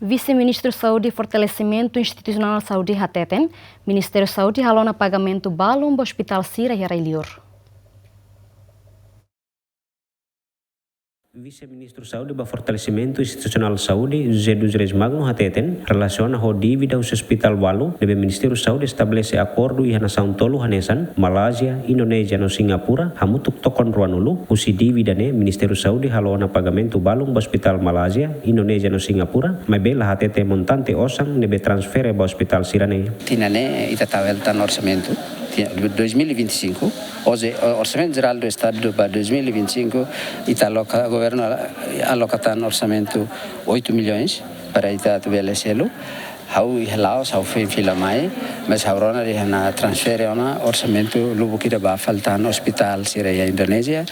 Vice-Ministro Saúde e Fortalecimento Institucional Saúde Hateten, Ministério Saúde halona pagamento balum do Hospital Sira e Arailior. Vice-Ministro Saúde e Fortalecimento Institucional Saúde, José dos Reis Magno Hateten, relaciona a dívida do Hospital Walu, deve Ministério Saúde estabelece acordo e nação tolu hanesan, Malásia, Indonésia no Singapura, hamutuk tokon ruanulu, usi dívida ne Ministério Saúde halona pagamento balum do Hospital Malásia, Indonésia no Singapura, mas bela Hateten montante osang nebe transfere do Hospital Sirane. Tinane itatawel tan orçamento 2025, hoje o orçamento geral do estado para 2025 o governo aloca orçamento 8 milhões para estabelecê-lo. Hau hilaos hau fila mai, mas haurona de na transfere ona orçamento lubu kira ba faltan hospital Siraya Indonesia,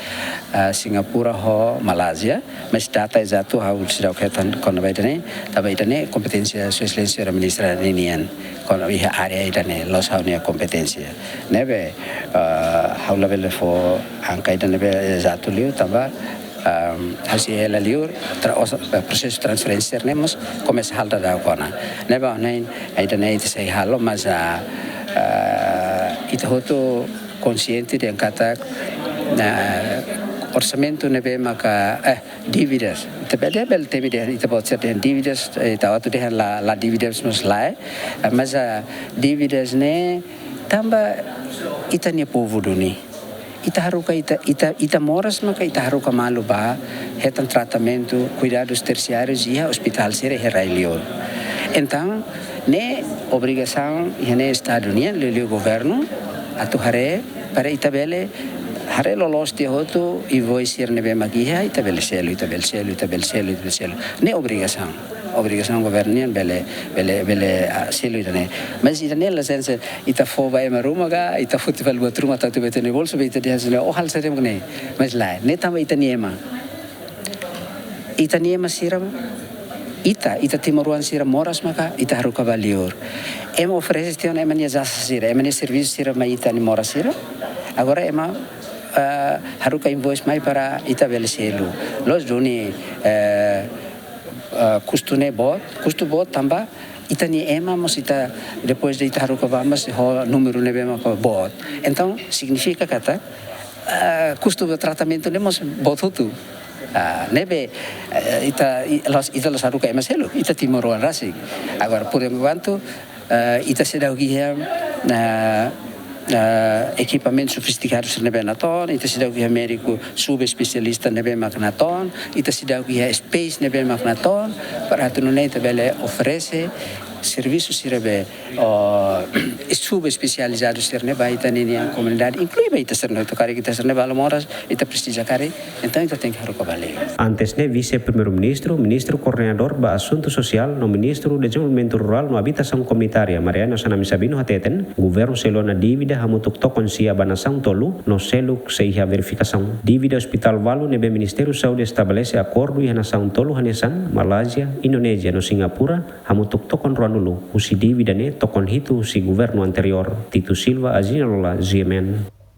Singapura ho Malaysia, mas data exato hau sirau ketan kono baitane, tabaitane kompetensya sueslensi ministra ninian kono iha area itane los hau ne kompetensya. Nebe hau level fo angka itane be exato liu tamba hasil liur proses transferensi nemos começa halda da kona neba nain aida nei sei halo mas ita hoto consciente de kata orçamento nebe maka dívidas tabela bel tebe de ita pode ser dívidas ita auto de la dívidas nos lá mas dívidas ne tamba ita ne povo duni ita haruka ita moras maka ita haruka malu ba hetan tratamento cuidados terciários e hospital Sira Railior. Então ne obrigação e ne estado união le governo atu hare para itabele hare lolos de hoto e voi ser nebe magia itabele selo ne obrigação governian bele selo itane mas itane la sense ita fo ba marumaga ita festival batruma tatu betene bolso bete dia sene o hal sare mgne mas la ne tama itaniema siram ita timuruan sira moras maka ita haruka valior ema oferece tion ema nia jasa sira ema nia serviço sira mai ita ni moras sira agora ema haruka invoice mai para ita bele selo los doni custo bot tamba ita ni ema mas ita depois de ita haruka vamos ho número nebe ma bot então significa kata custo do tratamento nemos botutu nebe ita los haruka ema selo ita timoruan rasik agora por enquanto ita sedau guia equipamentos sofisticados nebe naton ita sidau que médico subespecialista nebe magnaton ita sidau que space nebe magnaton para tu neta bele oferece serviços sirebe subespecializados sirne baita nenia comunidade inclui baita sirne to kare kita sirne balomoras ita prestígio kare então ita tem que recobale antes ne vice-primeiro-ministro ministro coordenador ba assunto social no ministro de desenvolvimento rural no habitação comunitária Mariano Sanami Sabino Hateten governo selo na dívida hamutuk tokon sia banação tolu no selo seia verificação dívida hospital Walu nebe ministério saúde estabelece acordo e nação tolu hanesan Malásia Indonésia no Singapura hamutuk tokon dulu usi dívida ne tokon hitu si governo anterior Tito Silva Azinola Ziemen.